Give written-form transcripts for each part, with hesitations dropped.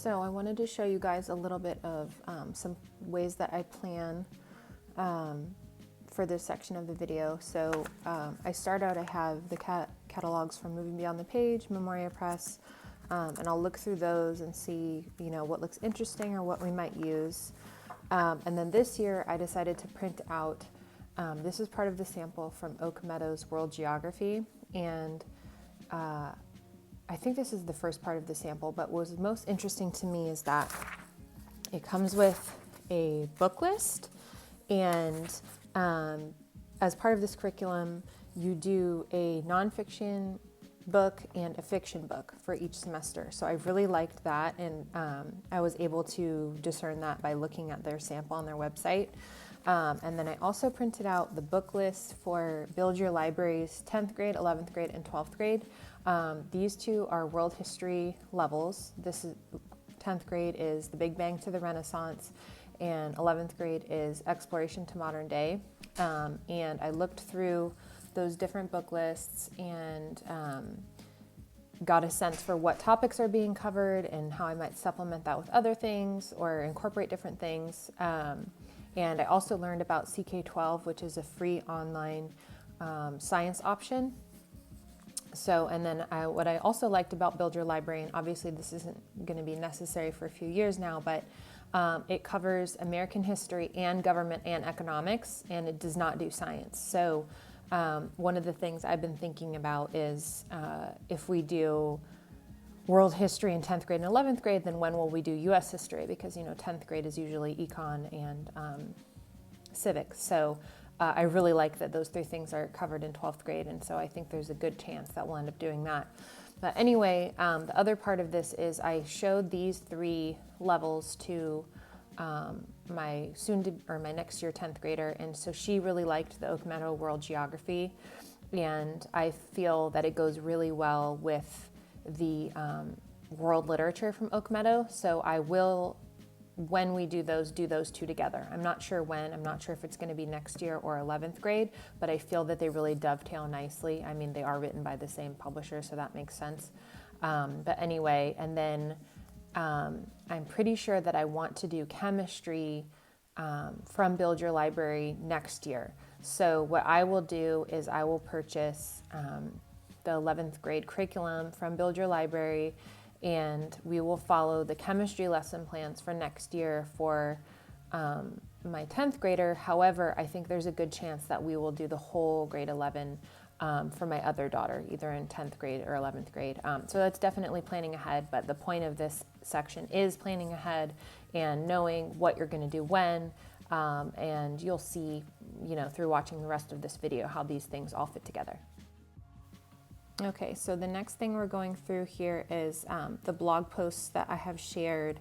So I wanted to show you guys a little bit of some ways that I plan for this section of the video. So I start out, I have the catalogs from Moving Beyond the Page, Memoria Press, and I'll look through those and see, what looks interesting or what we might use. And then this year I decided to print out, this is part of the sample from Oak Meadows World Geography, and I think this is the first part of the sample, but what was most interesting to me is that it comes with a book list, and as part of this curriculum, you do a nonfiction book and a fiction book for each semester. So I really liked that, and I was able to discern that by looking at their sample on their website. And then I also printed out the book list for Build Your Library's 10th grade, 11th grade, and 12th grade. These two are world history levels. 10th grade is the Big Bang to the Renaissance, and 11th grade is Exploration to Modern Day. And I looked through those different book lists and got a sense for what topics are being covered and how I might supplement that with other things or incorporate different things. And I also learned about CK12, which is a free online science option. So, and then what I also liked about Build Your Library, and obviously this isn't going to be necessary for a few years now, but it covers American history and government and economics, and it does not do science. So one of the things I've been thinking about is if we do world history in 10th grade and 11th grade, then when will we do U.S. history? Because, 10th grade is usually econ and civics. So I really like that those three things are covered in 12th grade, and so I think there's a good chance that we'll end up doing that. But anyway, the other part of this is I showed these three levels to my next year 10th grader, and so she really liked the Oak Meadow World Geography, and I feel that it goes really well with the world literature from Oak Meadow. So I will, when we do those two together. I'm not sure when, I'm not sure if it's going to be next year or 11th grade, but I feel that they really dovetail nicely. I mean, they are written by the same publisher, so that makes sense. But anyway, and then I'm pretty sure that I want to do chemistry from Build Your Library next year. So what I will do is I will purchase the 11th grade curriculum from Build Your Library, and we will follow the chemistry lesson plans for next year for my 10th grader. However, I think there's a good chance that we will do the whole grade 11 for my other daughter, either in 10th grade or 11th grade. So that's definitely planning ahead, but the point of this section is planning ahead and knowing what you're going to do when, and you'll see, through watching the rest of this video how these things all fit together. Okay, so the next thing we're going through here is the blog posts that I have shared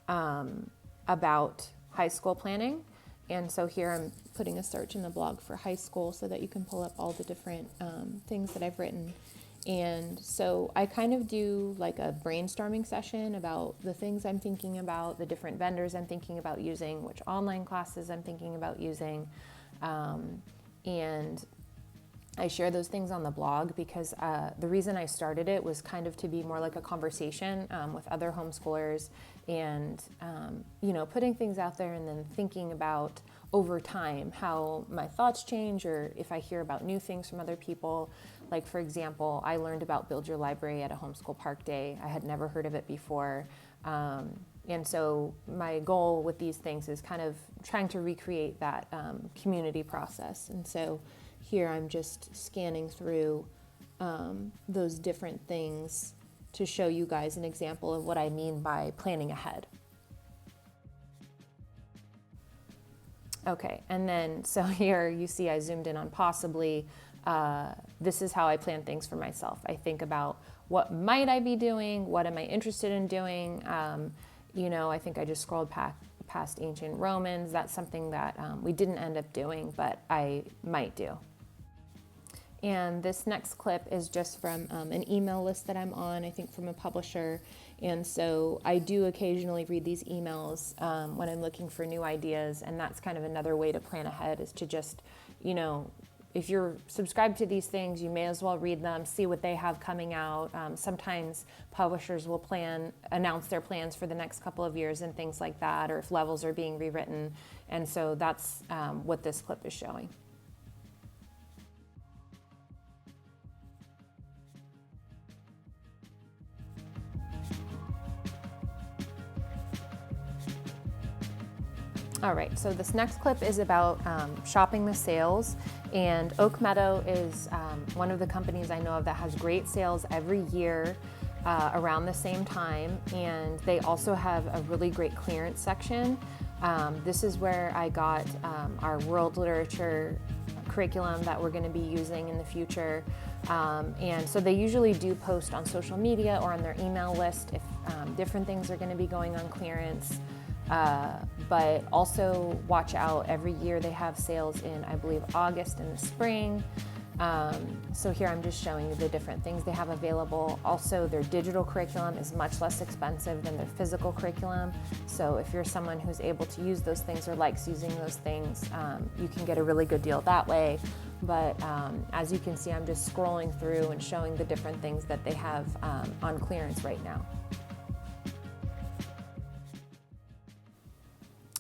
about high school planning. And so here I'm putting a search in the blog for high school so that you can pull up all the different things that I've written. And so I kind of do like a brainstorming session about the things I'm thinking about, the different vendors I'm thinking about using, which online classes I'm thinking about using, and I share those things on the blog because the reason I started it was kind of to be more like a conversation with other homeschoolers and, putting things out there and then thinking about over time how my thoughts change, or if I hear about new things from other people. Like, for example, I learned about Build Your Library at a homeschool park day. I had never heard of it before. And so my goal with these things is kind of trying to recreate that community process. And so here I'm just scanning through those different things to show you guys an example of what I mean by planning ahead. Okay, and then so here you see I zoomed in on possibly. This is how I plan things for myself. I think about what might I be doing, what am I interested in doing. I think I just scrolled past ancient Romans. That's something that we didn't end up doing, but I might do. And this next clip is just from an email list that I'm on, I think from a publisher. And so I do occasionally read these emails when I'm looking for new ideas. And that's kind of another way to plan ahead, is to just, if you're subscribed to these things, you may as well read them, see what they have coming out. Sometimes publishers will announce their plans for the next couple of years and things like that, or if levels are being rewritten. And so that's what this clip is showing. All right, so this next clip is about shopping the sales, and Oak Meadow is one of the companies I know of that has great sales every year around the same time, and they also have a really great clearance section. This is where I got our world literature curriculum that we're going to be using in the future. And so they usually do post on social media or on their email list if different things are going to be going on clearance. But also watch out, every year they have sales in, I believe, August in the spring. So here I'm just showing you the different things they have available. Also, their digital curriculum is much less expensive than their physical curriculum. So if you're someone who's able to use those things or likes using those things, you can get a really good deal that way. But as you can see, I'm just scrolling through and showing the different things that they have on clearance right now.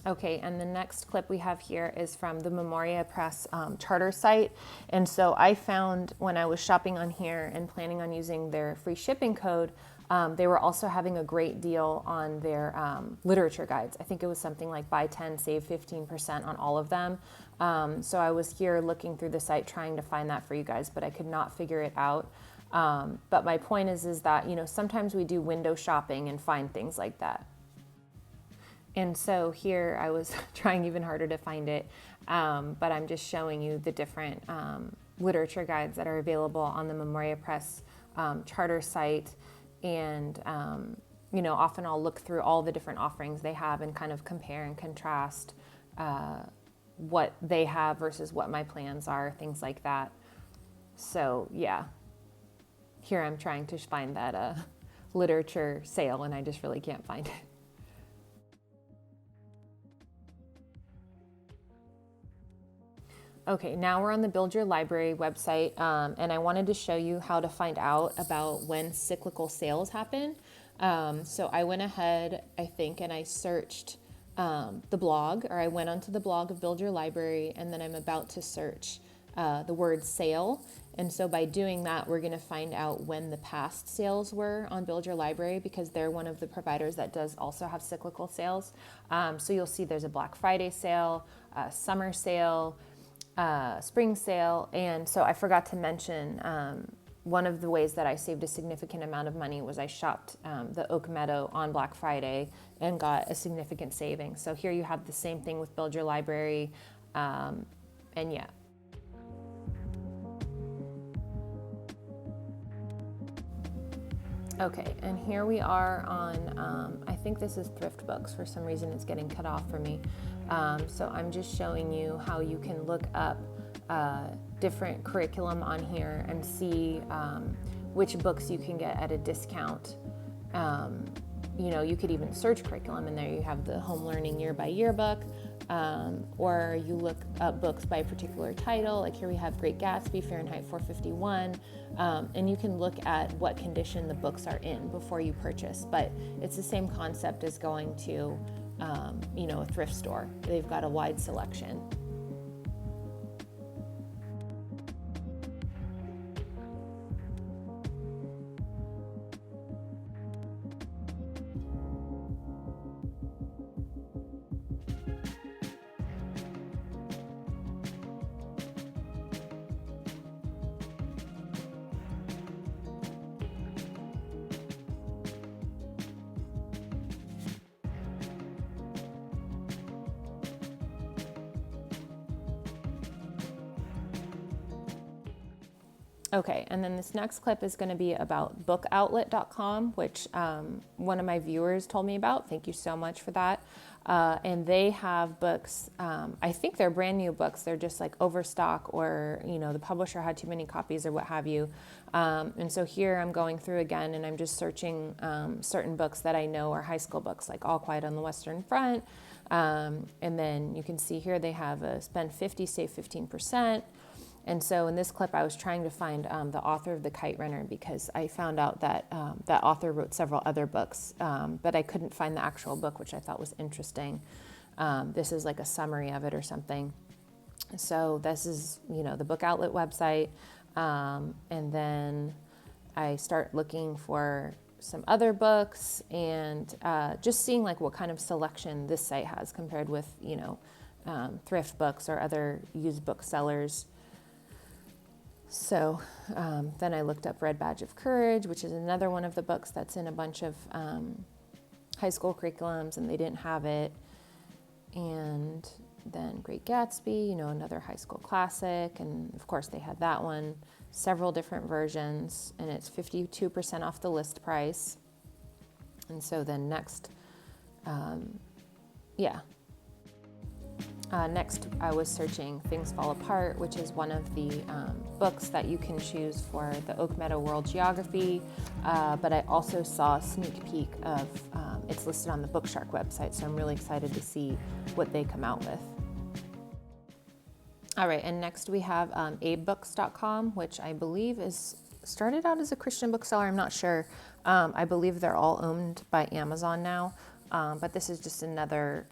Okay, and the next clip we have here is from the Memoria Press charter site. And so I found when I was shopping on here and planning on using their free shipping code, they were also having a great deal on their literature guides. I think it was something like buy 10, save 15% on all of them. So I was here looking through the site trying to find that for you guys, but I could not figure it out. But my point is that, you know, sometimes we do window shopping and find things like that. And so here I was trying even harder to find it, but I'm just showing you the different literature guides that are available on the Memoria Press charter site. And, you know, often I'll look through all the different offerings they have and kind of compare and contrast what they have versus what my plans are, things like that. So yeah, here I'm trying to find that literature sale and I just really can't find it. Okay, now we're on the Build Your Library website, and I wanted to show you how to find out about when cyclical sales happen. So I went ahead, I think, and I searched the blog, or I went onto the blog of Build Your Library, and then I'm about to search the word sale. And so by doing that, we're going to find out when the past sales were on Build Your Library, because they're one of the providers that does also have cyclical sales. So you'll see there's a Black Friday sale, summer sale, spring sale. And so I forgot to mention one of the ways that I saved a significant amount of money was I shopped the Oak Meadow on Black Friday and got a significant saving. So here you have the same thing with Build Your Library, and yeah. Okay, and here we are on, I think this is Thrift Books. For some reason it's getting cut off for me. So I'm just showing you how you can look up different curriculum on here and see which books you can get at a discount. You know, you could even search curriculum, and there you have the home learning year by year book, or you look up books by a particular title. Like here we have Great Gatsby, Fahrenheit 451, and you can look at what condition the books are in before you purchase. But it's the same concept as going to you know, a thrift store. They've got a wide selection. Okay, and then this next clip is going to be about bookoutlet.com, which one of my viewers told me about. Thank you so much for that. And they have books, I think they're brand new books. They're just like overstock, or, you know, the publisher had too many copies or what have you. And so here I'm going through again and I'm just searching certain books that I know are high school books, like All Quiet on the Western Front. And then you can see here they have a spend 50, save 15%. And so in this clip, I was trying to find the author of The Kite Runner, because I found out that that author wrote several other books, but I couldn't find the actual book, which I thought was interesting. This is like a summary of it or something. So this is, the book outlet website. And then I start looking for some other books and just seeing like what kind of selection this site has compared with, thrift books or other used book sellers. So then I looked up Red Badge of Courage, which is another one of the books that's in a bunch of high school curriculums, and they didn't have it. And then Great Gatsby, another high school classic. And of course they had that one, several different versions, and it's 52% off the list price. And so then next, next I was searching Things Fall Apart, which is one of the books that you can choose for the Oak Meadow World Geography. But I also saw a sneak peek of, it's listed on the Bookshark website, so I'm really excited to see what they come out with. All right, and next we have abebooks.com, which I believe started out as a Christian bookseller. I'm not sure. I believe they're all owned by Amazon now, but this is just another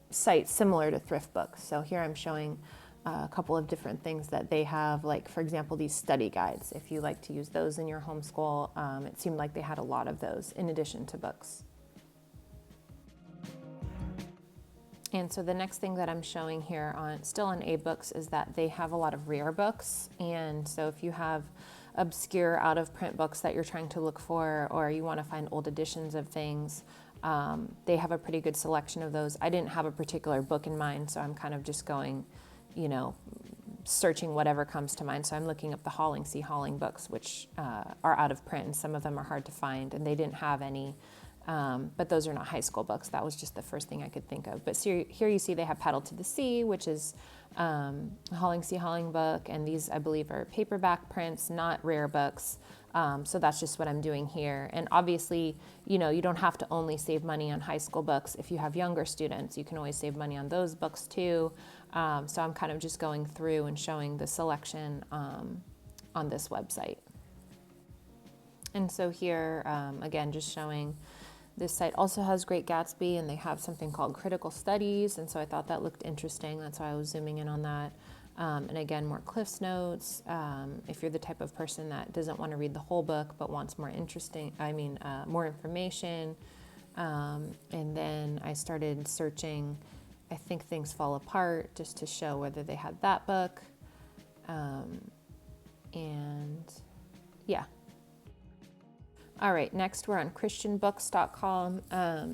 site similar to Thrift Books. So here I'm showing a couple of different things that they have, like, for example, these study guides. If you like to use those in your homeschool, it seemed like they had a lot of those in addition to books. And so the next thing that I'm showing here still on AbeBooks is that they have a lot of rare books. And so if you have obscure out of print books that you're trying to look for, or you want to find old editions of things, they have a pretty good selection of those. I didn't have a particular book in mind, so I'm kind of just going, searching whatever comes to mind. So I'm looking up the C. Halling books, which are out of print, and some of them are hard to find, and they didn't have any. But those are not high school books. That was just the first thing I could think of. But here you see they have Paddle to the Sea, which is a C. Halling book, and these, I believe, are paperback prints, not rare books. So that's just what I'm doing here. And obviously, you don't have to only save money on high school books. If you have younger students, you can always save money on those books too. So I'm kind of just going through and showing the selection on this website. And so here, again, just showing this site also has Great Gatsby, and they have something called Critical Studies, and so I thought that looked interesting. That's why I was zooming in on that. And again, more Cliff's Notes. If you're the type of person that doesn't want to read the whole book but wants more more information. And then I started searching, I think, Things Fall Apart, just to show whether they had that book. And yeah. All right, next we're on christianbooks.com.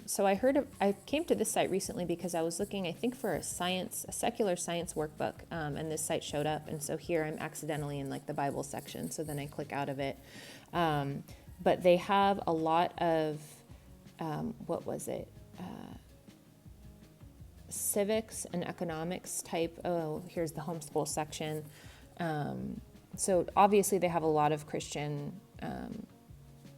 So I came to this site recently because I was looking, I think, for a secular science workbook, and this site showed up. And so here I'm accidentally in like the Bible section, so then I click out of it. But they have a lot of, civics and economics type. Oh, here's the homeschool section. So obviously they have a lot of Christian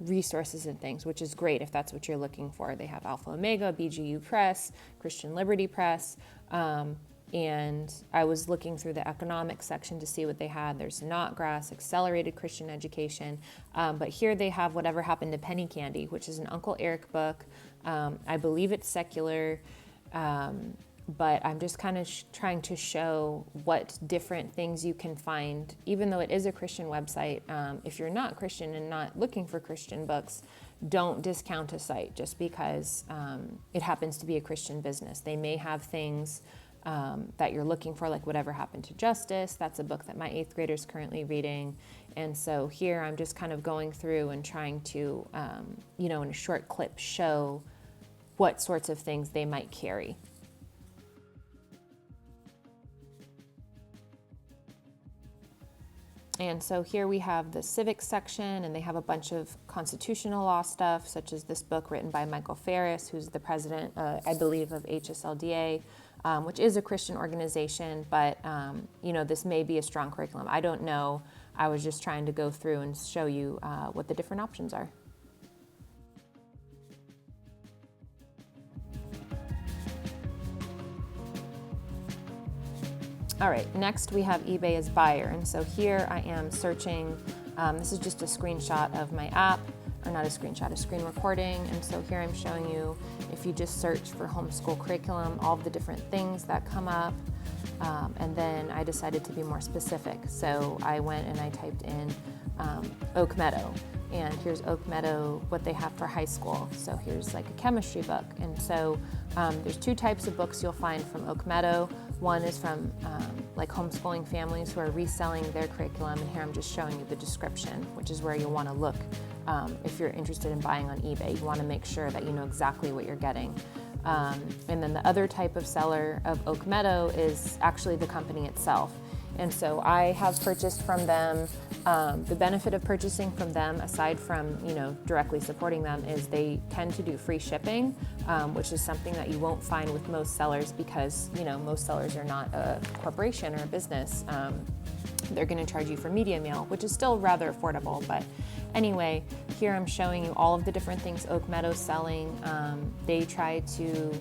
resources and things, which is great if that's what you're looking for. They have Alpha Omega, BGU Press, Christian Liberty Press, and I was looking through the economics section to see what they had. There's Knotgrass, Accelerated Christian Education, but here they have Whatever Happened to Penny Candy, which is an Uncle Eric book. I believe it's secular, but I'm just kind of trying to show what different things you can find, even though it is a Christian website. If you're not Christian and not looking for Christian books, don't discount a site just because it happens to be a Christian business. They may have things that you're looking for, like Whatever Happened to Justice. That's a book that my 8th grader is currently reading. And so here I'm just kind of going through and trying to, in a short clip, show what sorts of things they might carry. And so here we have the civics section, and they have a bunch of constitutional law stuff, such as this book written by Michael Ferris, who's the president, I believe, of HSLDA, which is a Christian organization, but, this may be a strong curriculum. I don't know. I was just trying to go through and show you what the different options are. All right, next we have eBay as buyer. And so here I am searching, this is just a screenshot of my app, or not a screenshot, a screen recording. And so here I'm showing you, if you just search for homeschool curriculum, all of the different things that come up. And then I decided to be more specific. So I went and I typed in Oak Meadow. And here's Oak Meadow, what they have for high school. So here's like a chemistry book. And so there's two types of books you'll find from Oak Meadow. One is from like homeschooling families who are reselling their curriculum. And here I'm just showing you the description, which is where you'll want to look if you're interested in buying on eBay. You want to make sure that you know exactly what you're getting. And then the other type of seller of Oak Meadow is actually the company itself. And so I have purchased from them. The benefit of purchasing from them, aside from directly supporting them, is they tend to do free shipping, which is something that you won't find with most sellers because most sellers are not a corporation or a business. They're going to charge you for media mail, which is still rather affordable. But anyway, here I'm showing you all of the different things Oak Meadow's selling. They try to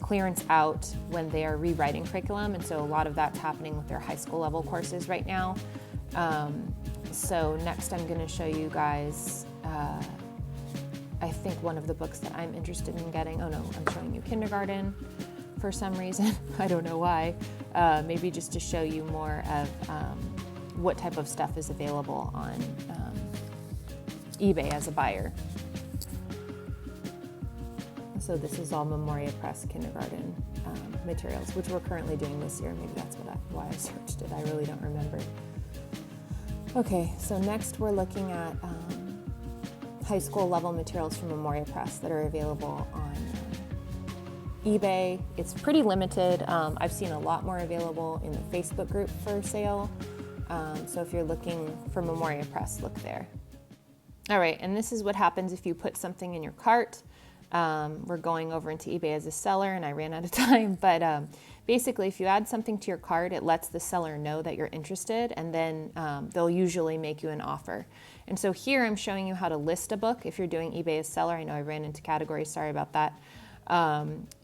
clearance out when they are rewriting curriculum, and so a lot of that's happening with their high school level courses right now. So next I'm going to show you guys, I think one of the books that I'm interested in getting. Oh no, I'm showing you kindergarten for some reason. I don't know why. Maybe just to show you more of what type of stuff is available on eBay as a buyer. So this is all Memoria Press kindergarten materials, which we're currently doing this year. Maybe that's why I searched it. I really don't remember. Okay, so next we're looking at high school level materials from Memoria Press that are available on eBay. It's pretty limited. I've seen a lot more available in the Facebook group for sale. So if you're looking for Memoria Press, look there. All right, and this is what happens if you put something in your cart. We're going over into eBay as a seller, and I ran out of time, but basically if you add something to your cart, it lets the seller know that you're interested, and then they'll usually make you an offer. And so here I'm showing you how to list a book if you're doing eBay as seller. I know I ran into categories, sorry about that.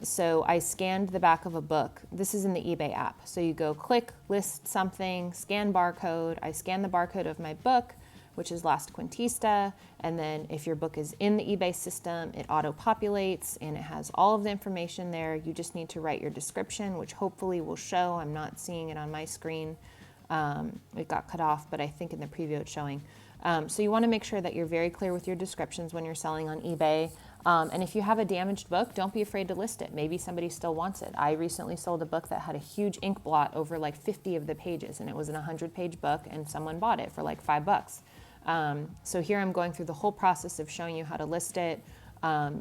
So I scanned the back of a book. This is in the eBay app. So you go click, list something, scan barcode. I scan the barcode of my book, which is Last Quintista, and then if your book is in the eBay system, it auto-populates and it has all of the information there. You just need to write your description, which hopefully will show. I'm not seeing it on my screen. It got cut off, but I think in the preview it's showing. So you want to make sure that you're very clear with your descriptions when you're selling on eBay. And if you have a damaged book, don't be afraid to list it. Maybe somebody still wants it. I recently sold a book that had a huge ink blot over like 50 of the pages, and it was an 100-page book, and someone bought it for like $5. So here I'm going through the whole process of showing you how to list it.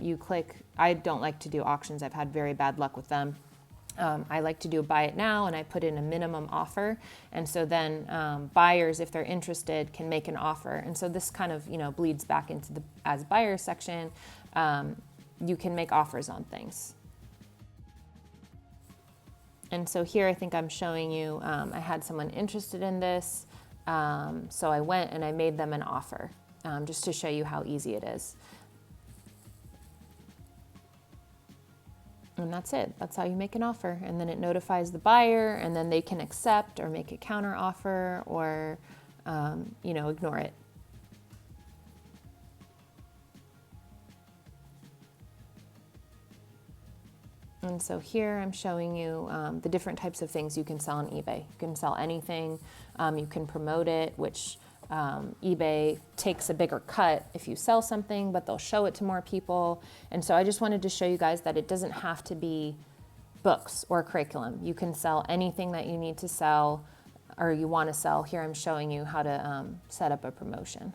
You click, I don't like to do auctions. I've had very bad luck with them. I like to do a buy it now, and I put in a minimum offer. And so then buyers, if they're interested, can make an offer. And so this kind of, bleeds back into the as buyer section. You can make offers on things. And so here I think I'm showing you, I had someone interested in this. So I went and I made them an offer, just to show you how easy it is. And that's it. That's how you make an offer. And then it notifies the buyer, and then they can accept or make a counter offer or, ignore it. And so here I'm showing you the different types of things you can sell on eBay. You can sell anything. You can promote it, which eBay takes a bigger cut if you sell something, but they'll show it to more people. And so I just wanted to show you guys that it doesn't have to be books or curriculum. You can sell anything that you need to sell or you want to sell. Here I'm showing you how to set up a promotion.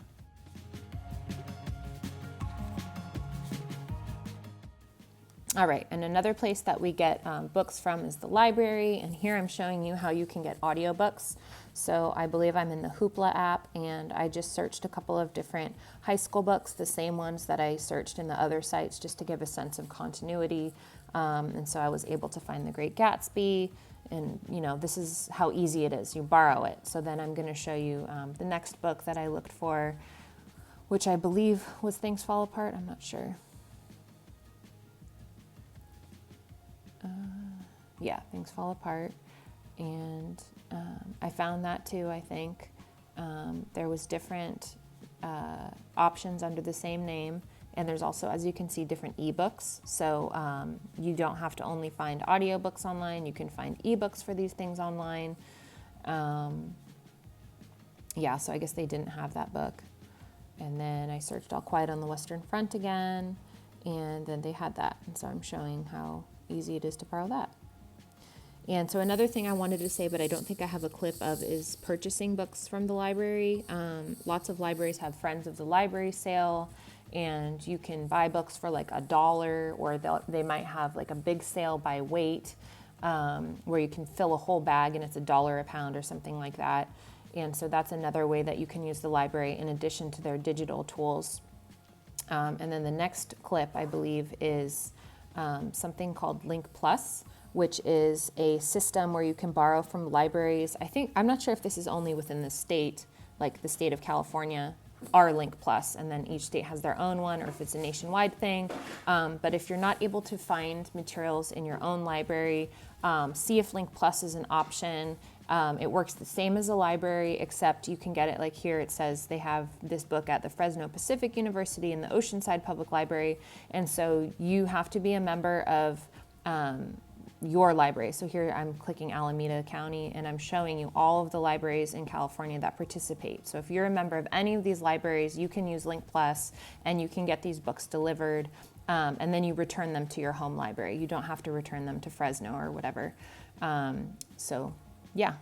All right, and another place that we get books from is the library, and here I'm showing you how you can get audiobooks. So I believe I'm in the Hoopla app, and I just searched a couple of different high school books, the same ones that I searched in the other sites, just to give a sense of continuity. And so I was able to find The Great Gatsby, and this is how easy it is. You borrow it. So then I'm going to show you the next book that I looked for, which I believe was Things Fall Apart. I'm not sure. Yeah, Things Fall Apart. And I found that too, I think. There was different options under the same name. And there's also, as you can see, different ebooks. So you don't have to only find audiobooks online. You can find ebooks for these things online. Yeah, so I guess they didn't have that book. And then I searched All Quiet on the Western Front again, and then they had that. And so I'm showing how easy it is to borrow that. And so another thing I wanted to say, but I don't think I have a clip of, is purchasing books from the library. Lots of libraries have Friends of the Library sale, and you can buy books for like $1, or they might have like a big sale by weight, where you can fill a whole bag and it's $1 a pound or something like that. And so that's another way that you can use the library in addition to their digital tools. And then the next clip, I believe, is something called Link Plus, which is a system where you can borrow from libraries. I'm not sure if this is only within the state, like the state of California, our Link Plus, and then each state has their own one, or if it's a nationwide thing. But if you're not able to find materials in your own library, see if Link Plus is an option. It works the same as a library, except you can get it, like here it says they have this book at the Fresno Pacific University and the Oceanside Public Library, and so you have to be a member of your library. So here I'm clicking Alameda County, and I'm showing you all of the libraries in California that participate. So if you're a member of any of these libraries, you can use Link Plus, and you can get these books delivered, and then you return them to your home library. You don't have to return them to Fresno or whatever. So yeah,